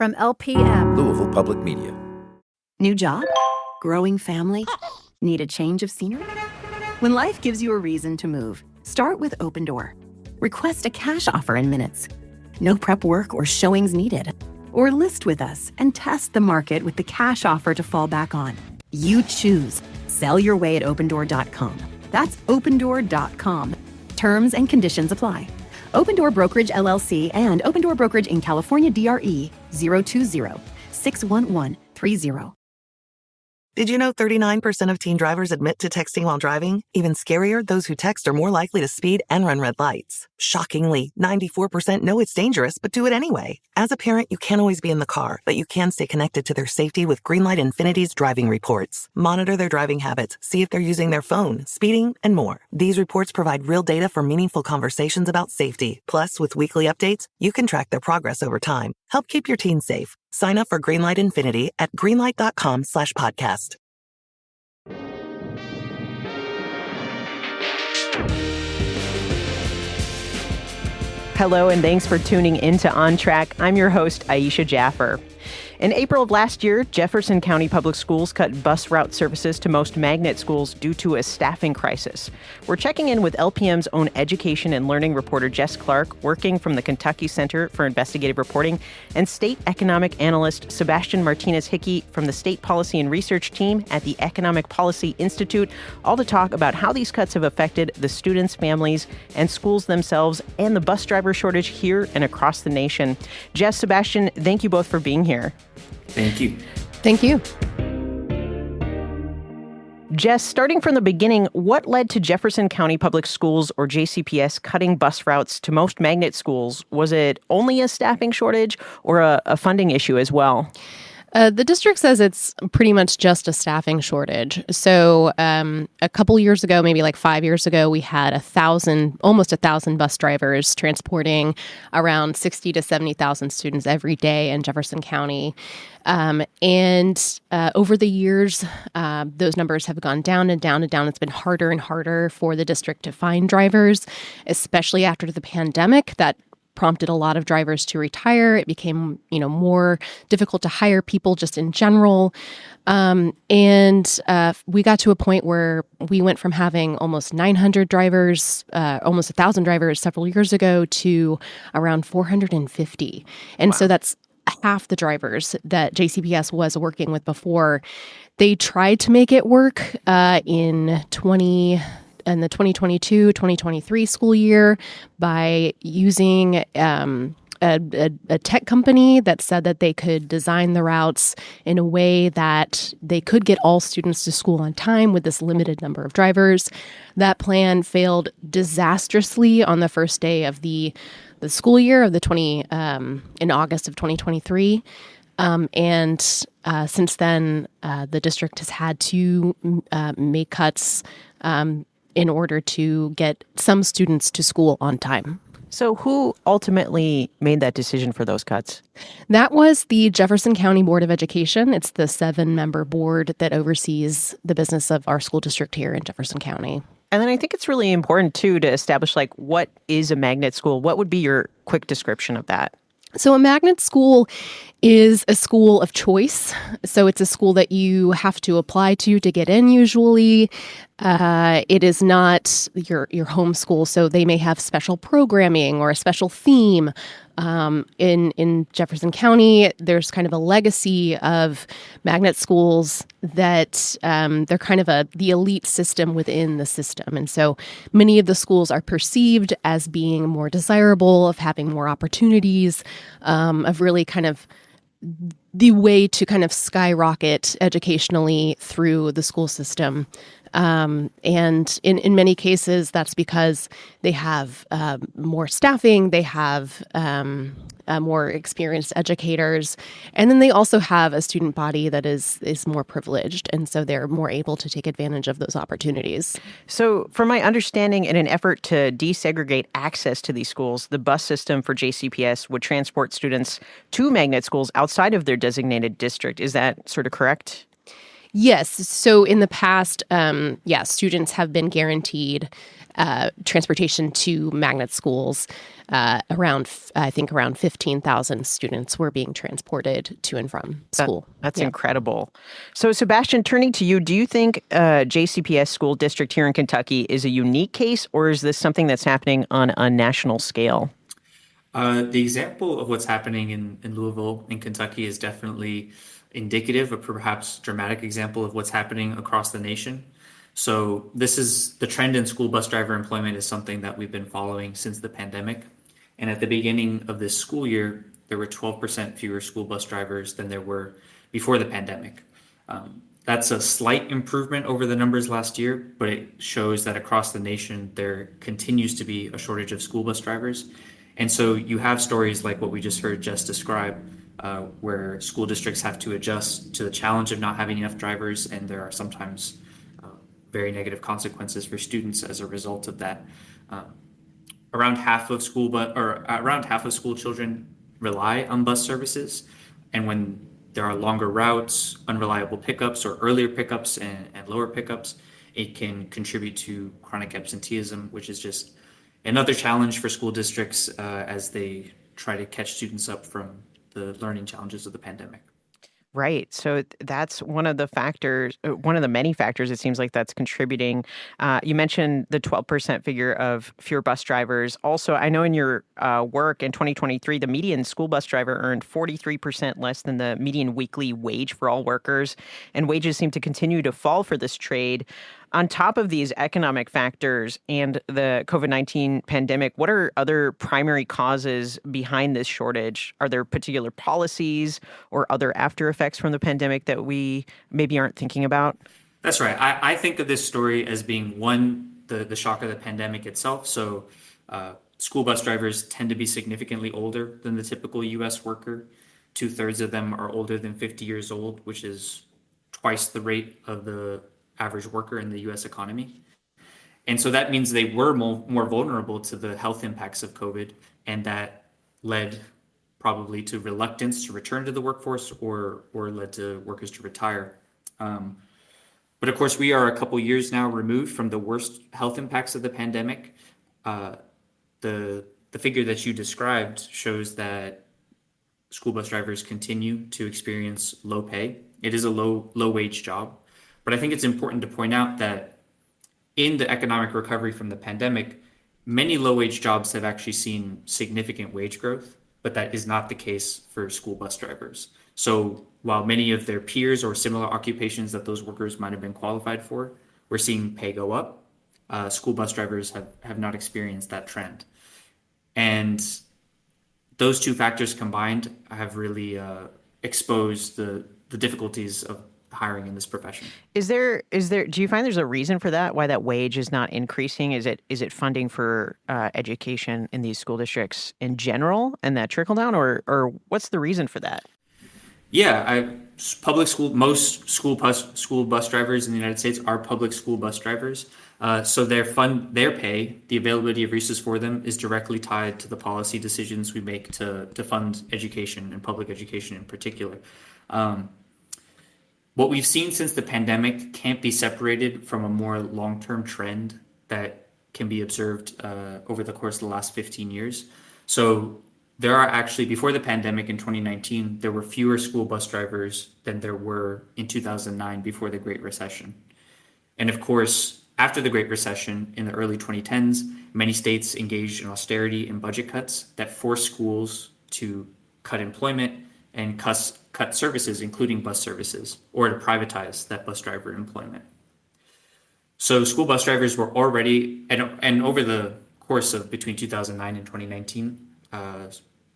From LPM, Louisville Public Media. New job? Growing family? Need a change of scenery? When life gives you a reason to move, start with Open Door. Request a cash offer in minutes. No prep work or showings needed. Or list with us and test the market with the cash offer to fall back on. You choose. Sell your way at opendoor.com. That's opendoor.com. Terms and conditions apply. Open Door Brokerage LLC and Open Door Brokerage in California DRE 020-611-30. Did you know 39% of teen drivers admit to texting while driving? Even scarier, those who text are more likely to speed and run red lights. Shockingly, 94% know it's dangerous but do it anyway. As a parent, you can't always be in the car, but you can stay connected to their safety with Greenlight Infinity's driving reports. Monitor their driving habits, see if they're using their phone, speeding, and more. These reports provide real data for meaningful conversations about safety. Plus, with weekly updates, you can track their progress over time. Help keep your teens safe. Sign up for Greenlight Infinity at greenlight.com/podcast. Hello, and thanks for tuning in to On Track. I'm your host, Aisha Jaffer. In April of last year, Jefferson County Public Schools cut bus route services to most magnet schools due to a staffing crisis. We're checking in with LPM's own education and learning reporter Jess Clark, working from the Kentucky Center for Investigative Reporting, and state economic analyst Sebastian Martinez Hickey from the State Policy and Research Team at the Economic Policy Institute, all to talk about how these cuts have affected the students, families, and schools themselves, and the bus driver shortage here and across the nation. Jess, Sebastian, thank you both for being here. Thank you. Thank you. Jess, starting from the beginning, what led to Jefferson County Public Schools, or JCPS, cutting bus routes to most magnet schools? Was it only a staffing shortage or a funding issue as well? The district says it's pretty much just a staffing shortage. So a couple years ago, maybe like 5 years ago, we had almost 1,000 bus drivers transporting around 60 to 70,000 students every day in Jefferson County. And over the years, those numbers have gone down and down and down. It's been harder and harder for the district to find drivers, especially after the pandemic. That prompted a lot of drivers to retire. It became, more difficult to hire people just in general. And we got to a point where we went from having almost 900 drivers, almost 1,000 drivers several years ago to around 450. And So that's half the drivers that JCPS was working with before. They tried to make it work in the 2022-2023 school year by using a tech company that said that they could design the routes in a way that they could get all students to school on time with this limited number of drivers. That plan failed disastrously on the first day of the school year of in August of 2023. And since then, the district has had to make cuts in order to get some students to school on time. So who ultimately made that decision for those cuts? That was the Jefferson County Board of Education. It's the 7-member board that oversees the business of our school district here in Jefferson County. And then I think it's really important, too, to establish, what is a magnet school? What would be your quick description of that? So a magnet school is a school of choice. So it's a school that you have to apply to get in usually. It is not your home school, so they may have special programming or a special theme. In Jefferson County, there's kind of a legacy of magnet schools that they're kind of the elite system within the system. And so many of the schools are perceived as being more desirable, of having more opportunities, of really kind of the way to kind of skyrocket educationally through the school system. And in many cases, that's because they have more staffing, they have more experienced educators, and then they also have a student body that is more privileged, and so they're more able to take advantage of those opportunities. So from my understanding, in an effort to desegregate access to these schools, the bus system for JCPS would transport students to magnet schools outside of their designated district. Is that sort of correct? Yes. So in the past, students have been guaranteed transportation to magnet schools. Around 15,000 students were being transported to and from school. That's incredible. So, Sebastian, turning to you, do you think JCPS school district here in Kentucky is a unique case, or is this something that's happening on a national scale? The example of what's happening in Louisville in Kentucky is definitely indicative, a perhaps dramatic example of what's happening across the nation. So this is the trend in school bus driver employment is something that we've been following since the pandemic. And at the beginning of this school year, there were 12% fewer school bus drivers than there were before the pandemic. That's a slight improvement over the numbers last year, but it shows that across the nation, there continues to be a shortage of school bus drivers. And so you have stories like what we just heard Jess describe, where school districts have to adjust to the challenge of not having enough drivers, and there are sometimes very negative consequences for students as a result of that. Around half of school children rely on bus services, and when there are longer routes, unreliable pickups, or earlier pickups and lower pickups, it can contribute to chronic absenteeism, which is just another challenge for school districts as they try to catch students up from the learning challenges of the pandemic. Right. So that's one of the factors, one of the many factors it seems like that's contributing. You mentioned the 12% figure of fewer bus drivers. Also, I know in your work in 2023, the median school bus driver earned 43% less than the median weekly wage for all workers, and wages seem to continue to fall for this trade. On top of these economic factors and the COVID-19 pandemic, what are other primary causes behind this shortage? Are there particular policies or other after effects from the pandemic that we maybe aren't thinking about? That's right. I think of this story as being one, the shock of the pandemic itself. So school bus drivers tend to be significantly older than the typical U.S. worker. 2/3 of them are older than 50 years old, which is twice the rate of the average worker in the U.S. economy. And so that means they were more vulnerable to the health impacts of COVID, and that led probably to reluctance to return to the workforce or led to workers to retire. But of course, we are a couple years now removed from the worst health impacts of the pandemic. The figure that you described shows that school bus drivers continue to experience low pay. It is a low wage job. But I think it's important to point out that in the economic recovery from the pandemic, many low-wage jobs have actually seen significant wage growth, but that is not the case for school bus drivers. So while many of their peers or similar occupations that those workers might have been qualified for, we're seeing pay go up, school bus drivers have not experienced that trend. And those two factors combined have really exposed the difficulties of hiring in this profession. Do you find there's a reason for that, why that wage is not increasing? Is it funding for education in these school districts in general and that trickle down, or what's the reason for that? Yeah, most school bus drivers in the United States are public school bus drivers. So their pay, the availability of resources for them is directly tied to the policy decisions we make to fund education and public education in particular. What we've seen since the pandemic can't be separated from a more long-term trend that can be observed over the course of the last 15 years. So there are actually, before the pandemic in 2019, there were fewer school bus drivers than there were in 2009 before the Great Recession. And of course, after the Great Recession in the early 2010s, many states engaged in austerity and budget cuts that forced schools to cut employment and cut services, including bus services, or to privatize that bus driver employment. So school bus drivers were already, and over the course of between 2009 and 2019,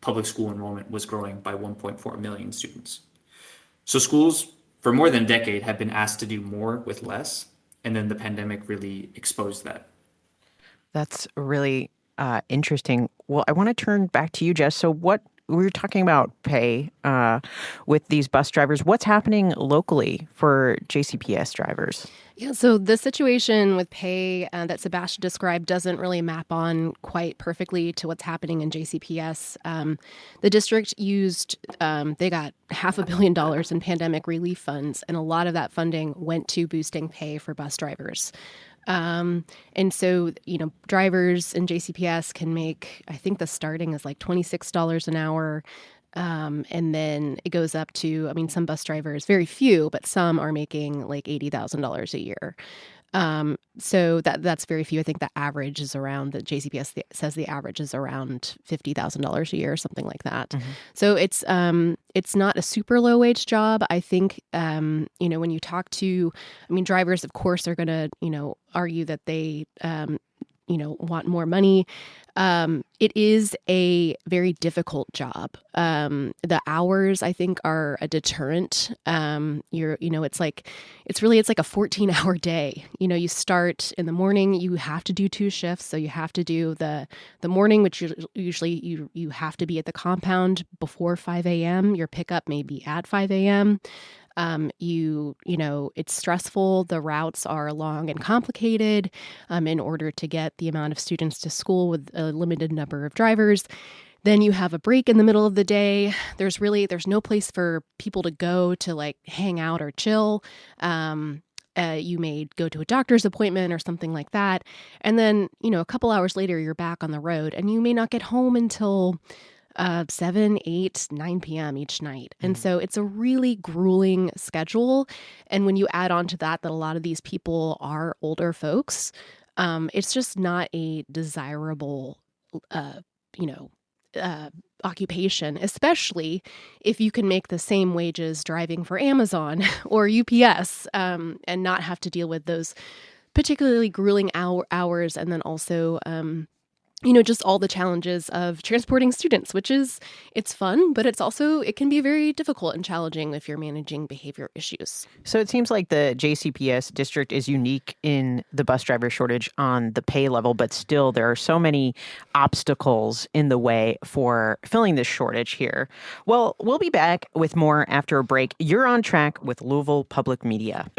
public school enrollment was growing by 1.4 million students. So schools, for more than a decade, have been asked to do more with less, and then the pandemic really exposed that. That's really interesting. Well, I want to turn back to you, Jess. So we were talking about pay with these bus drivers. What's happening locally for JCPS drivers? Yeah, so the situation with pay that Sebastian described doesn't really map on quite perfectly to what's happening in JCPS. The district they got $500 million in pandemic relief funds, and a lot of that funding went to boosting pay for bus drivers. And so, drivers in JCPS can make, I think the starting is like $26 an hour. And then it goes up to, some bus drivers, very few, but some are making like $80,000 a year. So that's very few. I think the JCPS says the average is around $50,000 a year or something like that. Mm-hmm. So it's not a super low wage job. I think, when you talk to, drivers, of course, are going to, argue that they, want more money. It is a very difficult job. The hours, I think, are a deterrent. It's like a 14-hour day. You start in the morning, you have to do 2 shifts. So you have to do the morning, which usually you have to be at the compound before 5 a.m. Your pickup may be at 5 a.m. It's stressful. The routes are long and complicated in order to get the amount of students to school with a limited number of drivers. Then you have a break in the middle of the day. There's no place for people to go to like hang out or chill. You may go to a doctor's appointment or something like that. And then, a couple hours later, you're back on the road and you may not get home until 7, 8, 9 p.m. each night. And so it's a really grueling schedule. And when you add on to that a lot of these people are older folks, it's just not a desirable, occupation, especially if you can make the same wages driving for Amazon or UPS, and not have to deal with those particularly grueling hours. And then also, just all the challenges of transporting students, it's fun, but it can be very difficult and challenging if you're managing behavior issues. So it seems like the JCPS district is unique in the bus driver shortage on the pay level, but still there are so many obstacles in the way for filling this shortage here. Well, we'll be back with more after a break. You're on track with Louisville Public Media.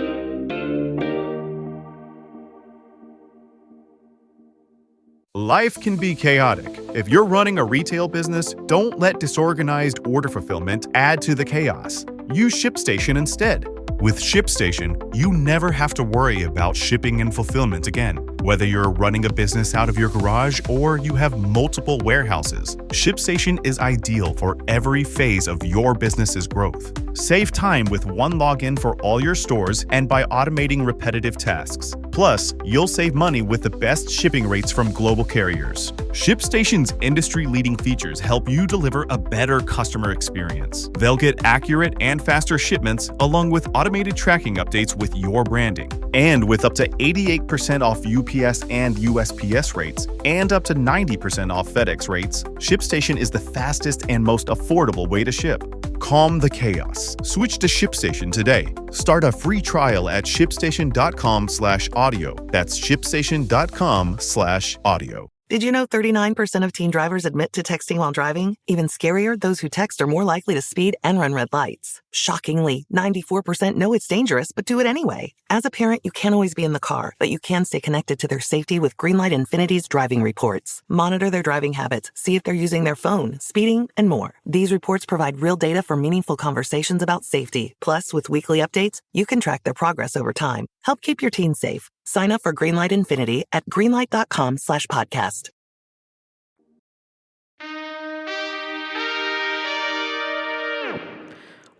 Life can be chaotic. If you're running a retail business, don't let disorganized order fulfillment add to the chaos. Use ShipStation instead. With ShipStation, you never have to worry about shipping and fulfillment again. Whether you're running a business out of your garage or you have multiple warehouses, ShipStation is ideal for every phase of your business's growth. Save time with one login for all your stores and by automating repetitive tasks. Plus, you'll save money with the best shipping rates from global carriers. ShipStation's industry-leading features help you deliver a better customer experience. They'll get accurate and faster shipments along with automated tracking updates with your branding. And with up to 88% off UPS and USPS rates and up to 90% off FedEx rates, ShipStation is the fastest and most affordable way to ship. Calm the chaos. Switch to ShipStation today. Start a free trial at shipstation.com/audio. That's shipstation.com/audio. Did you know 39% of teen drivers admit to texting while driving? Even scarier, those who text are more likely to speed and run red lights. Shockingly, 94% know it's dangerous but do it anyway. As a parent, you can't always be in the car, but you can stay connected to their safety with Greenlight Infinity's driving reports. Monitor their driving habits, see if they're using their phone, speeding, and more. These reports provide real data for meaningful conversations about safety. Plus, with weekly updates, you can track their progress over time. Help keep your teens safe. Sign up for Greenlight Infinity at greenlight.com/podcast.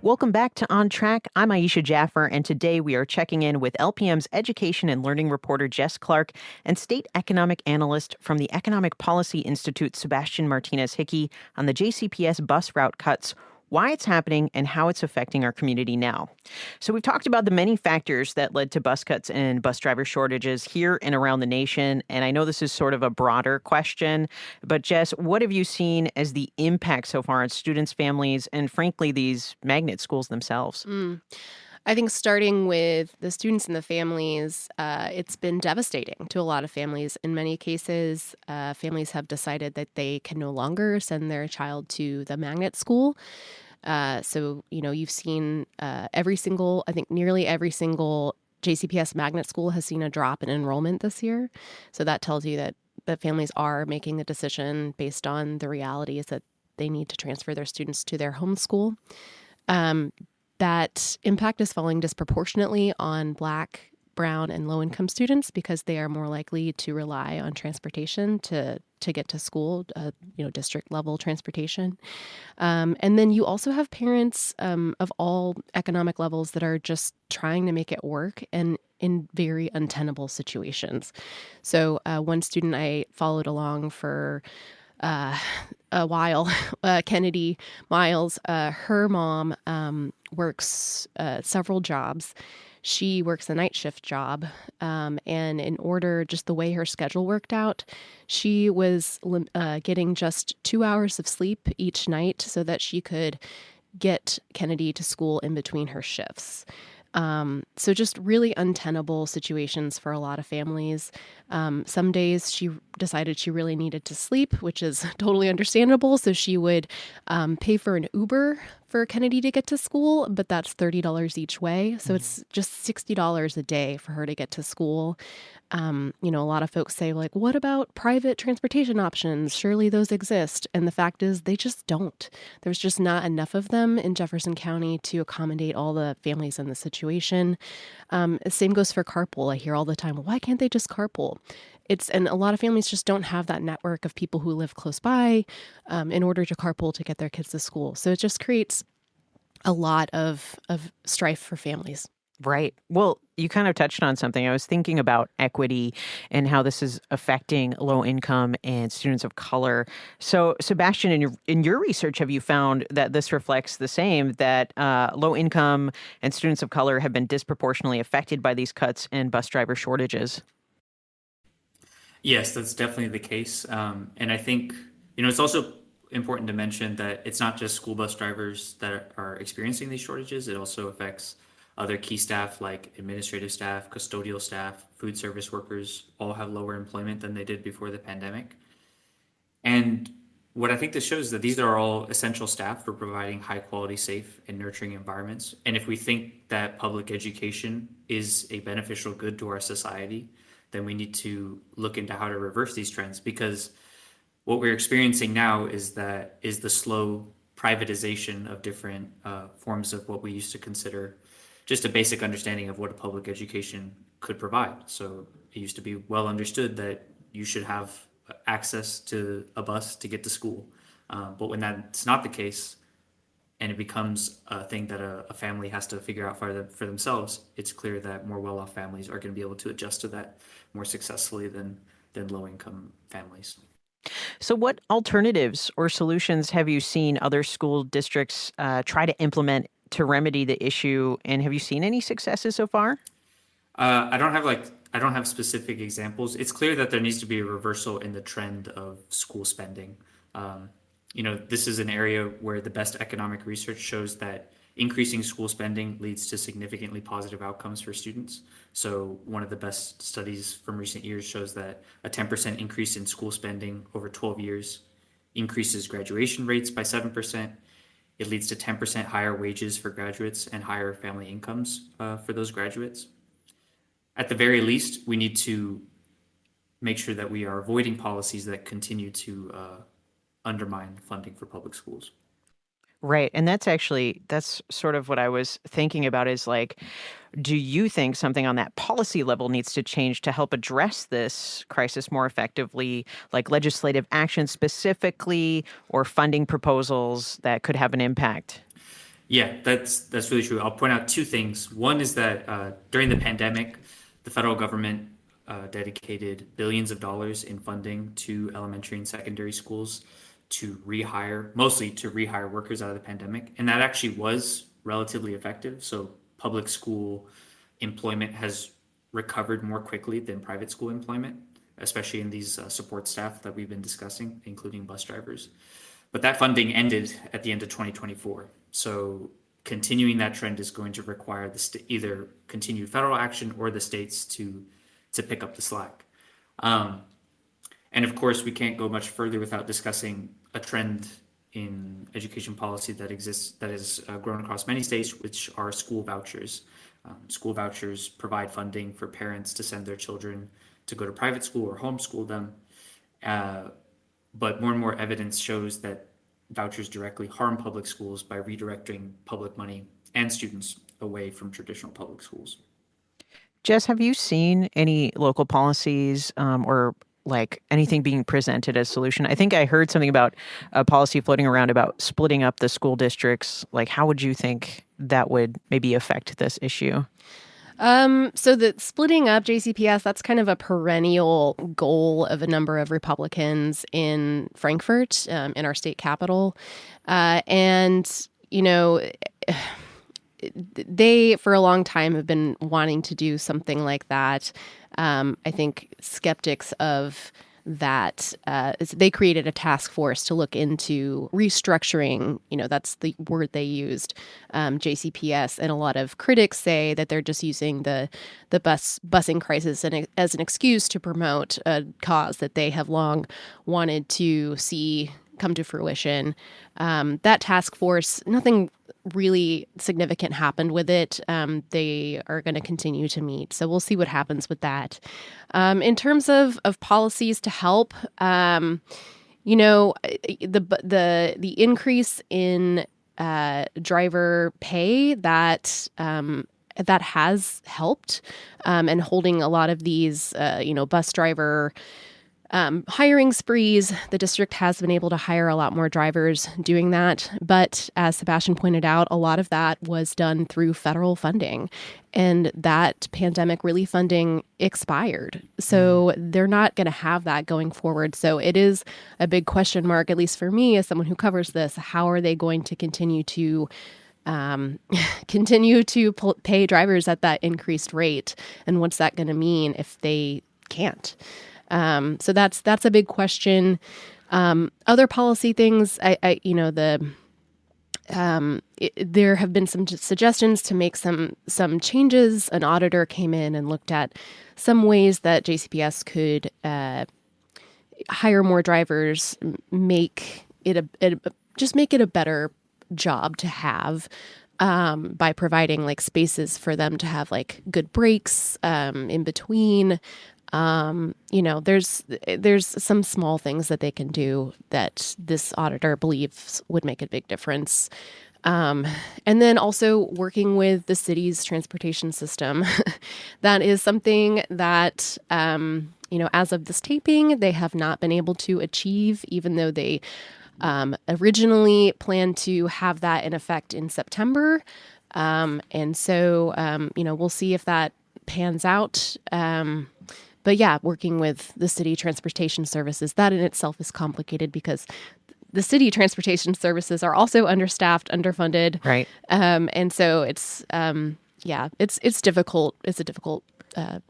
Welcome back to On Track. I'm Aisha Jaffer, and today we are checking in with LPM's education and learning reporter Jess Clark and state economic analyst from the Economic Policy Institute Sebastian Martinez Hickey on the JCPS bus route cuts, why it's happening, and how it's affecting our community now. So we've talked about the many factors that led to bus cuts and bus driver shortages here and around the nation. And I know this is sort of a broader question, but Jess, what have you seen as the impact so far on students, families, and frankly, these magnet schools themselves? I think starting with the students and the families, it's been devastating to a lot of families. In many cases, families have decided that they can no longer send their child to the magnet school. So, you've seen nearly every single JCPS magnet school has seen a drop in enrollment this year. So that tells you that families are making the decision based on the realities that they need to transfer their students to their home school. That impact is falling disproportionately on Black brown, and low-income students because they are more likely to rely on transportation to get to school, district-level transportation. And then you also have parents of all economic levels that are just trying to make it work and in very untenable situations. So one student I followed along for a while, Kennedy Miles, her mom works several jobs. She works a night shift job. And in order, just the way her schedule worked out, she was getting just 2 hours of sleep each night so that she could get Kennedy to school in between her shifts. So just really untenable situations for a lot of families. Some days she decided she really needed to sleep, which is totally understandable. So she would pay for an Uber for Kennedy to get to school, but that's $30 each way. So it's just $60 a day for her to get to school. A lot of folks say, like, what about private transportation options? Surely those exist. And the fact is they just don't. There's just not enough of them in Jefferson County to accommodate all the families in the situation. Same goes for carpool. I hear all the time, why can't they just carpool? And a lot of families just don't have that network of people who live close by in order to carpool to get their kids to school. So it just creates a lot of strife for families. Right. Well, you kind of touched on something. I was thinking about equity and how this is affecting low income and students of color. So, Sebastian, in your research, have you found that this reflects the same, that low income and students of color have been disproportionately affected by these cuts and bus driver shortages? Yes, that's definitely the case. And I think, it's also important to mention that it's not just school bus drivers that are experiencing these shortages. It also affects other key staff like administrative staff, custodial staff, food service workers all have lower employment than they did before the pandemic. And what I think this shows is that these are all essential staff for providing high quality, safe, and nurturing environments. And if we think that public education is a beneficial good to our society, then we need to look into how to reverse these trends, because what we're experiencing now is the slow privatization of different forms of what we used to consider just a basic understanding of what a public education could provide. So it used to be well understood that you should have access to a bus to get to school. But when that's not the case, and it becomes a thing that a family has to figure out for themselves, it's clear that more well-off families are going to be able to adjust to that more successfully than low-income families. So what alternatives or solutions have you seen other school districts try to implement to remedy the issue? And have you seen any successes so far? I don't have specific examples. It's clear that there needs to be a reversal in the trend of school spending. This is an area where the best economic research shows that increasing school spending leads to significantly positive outcomes for students. So one of the best studies from recent years shows that a 10% increase in school spending over 12 years increases graduation rates by 7%. It leads to 10% higher wages for graduates and higher family incomes for those graduates. At the very least, we need to make sure that we are avoiding policies that continue to undermine funding for public schools. Right. And that's sort of what I was thinking about is like, do you think something on that policy level needs to change to help address this crisis more effectively, like legislative action specifically or funding proposals that could have an impact? Yeah, that's really true. I'll point out two things. One is that during the pandemic, the federal government dedicated billions of dollars in funding to elementary and secondary schools mostly to rehire workers out of the pandemic. And that actually was relatively effective. So public school employment has recovered more quickly than private school employment, especially in these support staff that we've been discussing, including bus drivers. But that funding ended at the end of 2024. So continuing that trend is going to require either continued federal action or the states to pick up the slack. And of course, we can't go much further without discussing a trend in education policy that has grown across many states, which are school vouchers. School vouchers provide funding for parents to send their children to go to private school or homeschool them. But more and more evidence shows that vouchers directly harm public schools by redirecting public money and students away from traditional public schools. Jess, have you seen any local policies or like anything being presented as solution? I think I heard something about a policy floating around about splitting up the school districts. Like, how would you think that would maybe affect this issue? So the splitting up JCPS, that's kind of a perennial goal of a number of Republicans in Frankfurt, in our state capital. And, you know, they, for a long time, have been wanting to do something like that. I think skeptics of that, they created a task force to look into restructuring, that's the word they used, JCPS. And a lot of critics say that they're just using the busing crisis as an excuse to promote a cause that they have long wanted to see come to fruition. That task force, nothing really significant happened with it. They are going to continue to meet. So we'll see what happens with that. In terms of policies to help, the increase in driver pay that has helped, and holding a lot of these, bus driver hiring sprees. The district has been able to hire a lot more drivers doing that. But as Sebastian pointed out, a lot of that was done through federal funding. And that pandemic relief funding expired. So they're not going to have that going forward. So it is a big question mark, at least for me as someone who covers this. How are they going to continue to pay drivers at that increased rate? And what's that going to mean if they can't? So that's a big question. Other policy things, there have been some suggestions to make some changes. An auditor came in and looked at some ways that JCPS could hire more drivers, make it a better job to have. By providing like spaces for them to have like good breaks in between. There's some small things that they can do that this auditor believes would make a big difference. And then also working with the city's transportation system. That is something that, as of this taping, they have not been able to achieve, even though they originally planned to have that in effect in September. And so, we'll see if that pans out. But yeah, working with the city transportation services, that in itself is complicated because the city transportation services are also understaffed, underfunded. Right. And so it's difficult. It's a difficult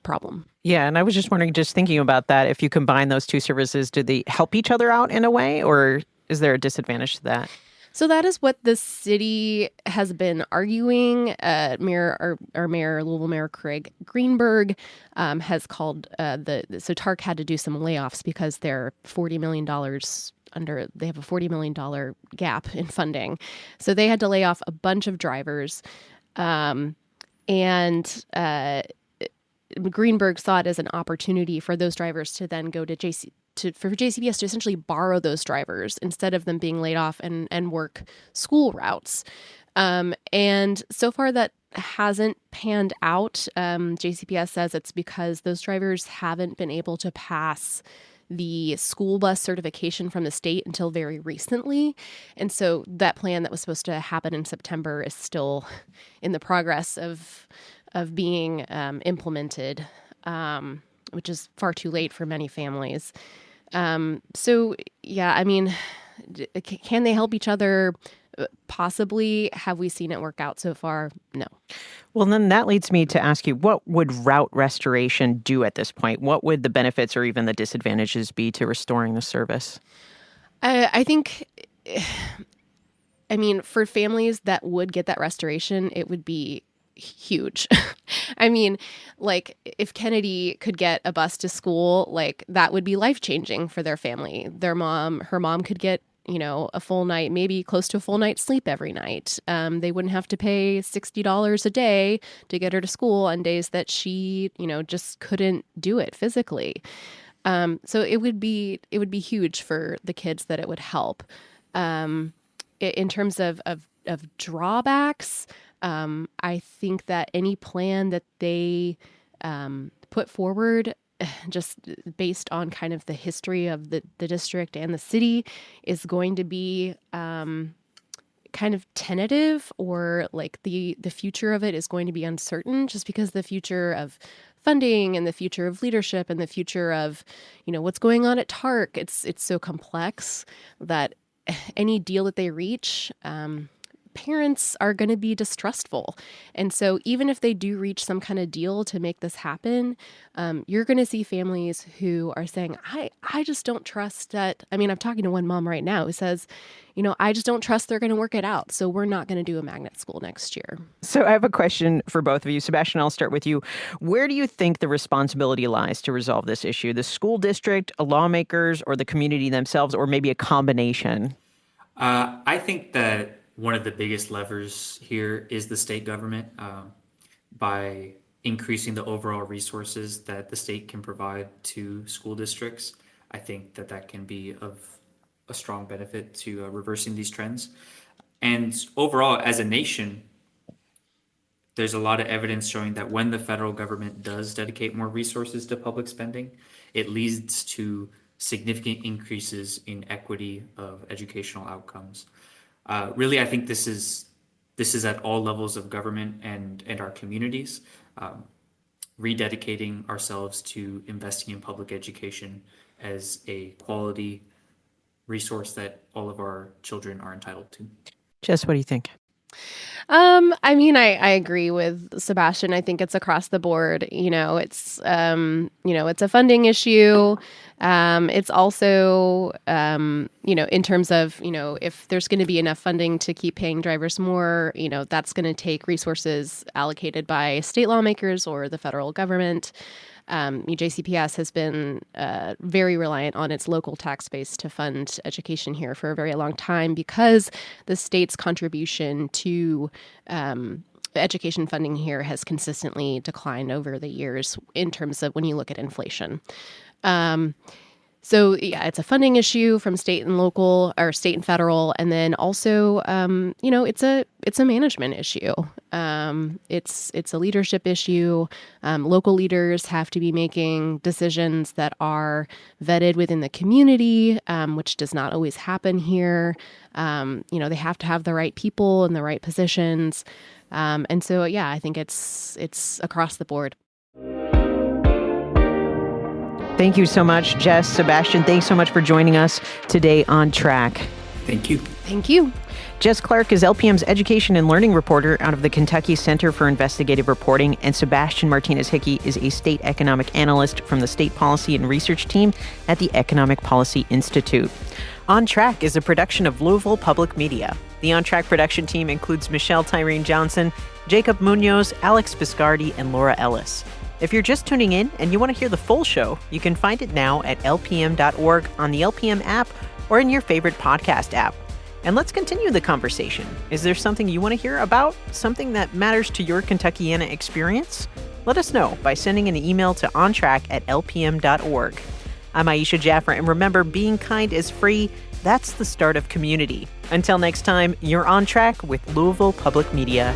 problem. Yeah. And I was just wondering, just thinking about that, if you combine those two services, do they help each other out in a way, or is there a disadvantage to that? So that is what the city has been arguing. Our mayor, Louisville Mayor Craig Greenberg, has called so TARC had to do some layoffs because they're $40 million they have a $40 million gap in funding. So they had to lay off a bunch of drivers. And Greenberg saw it as an opportunity for those drivers to then go to for JCPS to essentially borrow those drivers instead of them being laid off and work school routes. And so far that hasn't panned out. JCPS says it's because those drivers haven't been able to pass the school bus certification from the state until very recently. And so that plan that was supposed to happen in September is still in the progress of being implemented, which is far too late for many families. So, yeah, I mean, can they help each other? Possibly. Have we seen it work out so far? No. Well, then that leads me to ask you, what would route restoration do at this point? What would the benefits or even the disadvantages be to restoring the service? I think, for families that would get that restoration, it would be huge. I mean, like if Kennedy could get a bus to school, like that would be life-changing for their family. Her mom could get, a full night, maybe close to a full night's sleep every night. They wouldn't have to pay $60 a day to get her to school on days that she, just couldn't do it physically. So it would be huge for the kids that it would help. In terms of drawbacks, I think that any plan that they put forward, just based on kind of the history of the district and the city, is going to be kind of tentative, or like the future of it is going to be uncertain, just because the future of funding and the future of leadership and the future of, what's going on at TARC, it's so complex that any deal that they reach, parents are going to be distrustful. And so even if they do reach some kind of deal to make this happen, you're going to see families who are saying, I just don't trust that. I mean, I'm talking to one mom right now who says, I just don't trust they're going to work it out. So we're not going to do a magnet school next year. So I have a question for both of you. Sebastian, I'll start with you. Where do you think the responsibility lies to resolve this issue? The school district, lawmakers, or the community themselves, or maybe a combination? I think that one of the biggest levers here is the state government. By increasing the overall resources that the state can provide to school districts, I think that can be of a strong benefit to reversing these trends. And overall, as a nation, there's a lot of evidence showing that when the federal government does dedicate more resources to public spending, it leads to significant increases in equity of educational outcomes. Really, I think this is at all levels of government and our communities, rededicating ourselves to investing in public education as a quality resource that all of our children are entitled to. Jess, what do you think? I mean, I agree with Sebastian. I think it's across the board. It's it's a funding issue. It's also, in terms of, if there's going to be enough funding to keep paying drivers more, that's going to take resources allocated by state lawmakers or the federal government. JCPS has been very reliant on its local tax base to fund education here for a very long time, because the state's contribution to education funding here has consistently declined over the years in terms of when you look at inflation. So yeah, it's a funding issue from state and local, or state and federal, and then also, it's a management issue. It's a leadership issue. Local leaders have to be making decisions that are vetted within the community, which does not always happen here. They have to have the right people in the right positions, and so yeah, I think it's across the board. Thank you so much, Jess. Sebastian, thanks so much for joining us today on Track. Thank you. Thank you. Jess Clark is LPM's education and learning reporter out of the Kentucky Center for Investigative Reporting, and Sebastian Martinez Hickey is a state economic analyst from the State Policy and Research Team at the Economic Policy Institute. On Track is a production of Louisville Public Media. The On Track production team includes Michelle Tyreen Johnson, Jacob Munoz, Alex Biscardi, and Laura Ellis. If you're just tuning in and you want to hear the full show, you can find it now at lpm.org, on the LPM app, or in your favorite podcast app. And let's continue the conversation. Is there something you want to hear about? Something that matters to your Kentuckiana experience? Let us know by sending an email to ontrack@lpm.org. I'm Aisha Jaffer, and remember, being kind is free. That's the start of community. Until next time, you're on track with Louisville Public Media.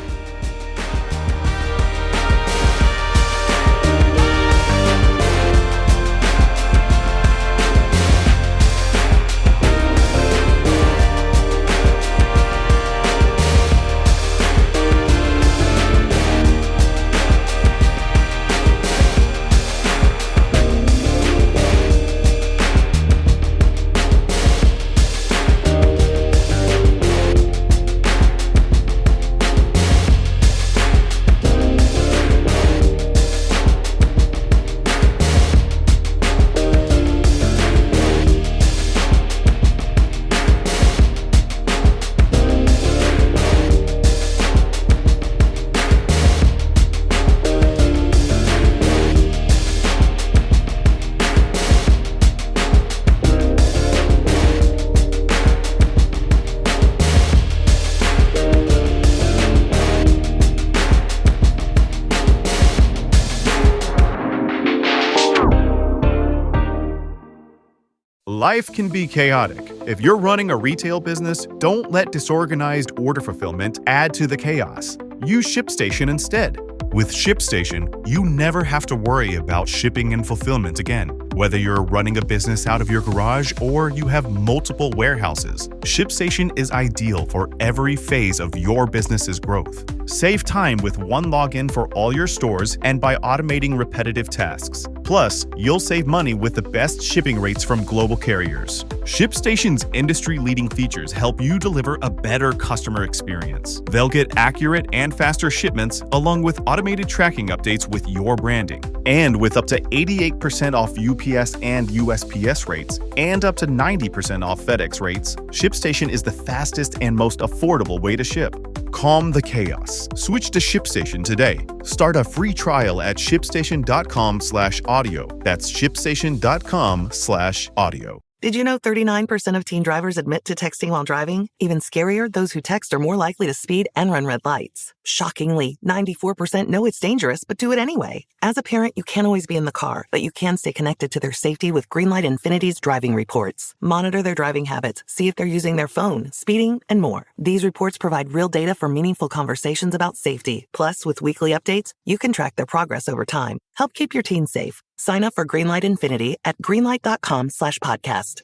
Life can be chaotic. If you're running a retail business, don't let disorganized order fulfillment add to the chaos. Use ShipStation instead. With ShipStation, you never have to worry about shipping and fulfillment again. Whether you're running a business out of your garage or you have multiple warehouses, ShipStation is ideal for every phase of your business's growth. Save time with one login for all your stores and by automating repetitive tasks. Plus, you'll save money with the best shipping rates from global carriers. ShipStation's industry-leading features help you deliver a better customer experience. They'll get accurate and faster shipments along with automated tracking updates with your branding. And with up to 88% off UPS and USPS rates and up to 90% off FedEx rates, ShipStation is the fastest and most affordable way to ship. Calm the chaos. Switch to ShipStation today. Start a free trial at shipstation.com/audio. That's shipstation.com/audio. Did you know 39% of teen drivers admit to texting while driving? Even scarier, those who text are more likely to speed and run red lights. Shockingly, 94% know it's dangerous but do it anyway. As a parent, you can't always be in the car, but you can stay connected to their safety with Greenlight Infinity's driving reports. Monitor their driving habits, see if they're using their phone, speeding, and more. These reports provide real data for meaningful conversations about safety. Plus, with weekly updates, you can track their progress over time. Help keep your teens safe. Sign up for Greenlight Infinity at greenlight.com/podcast.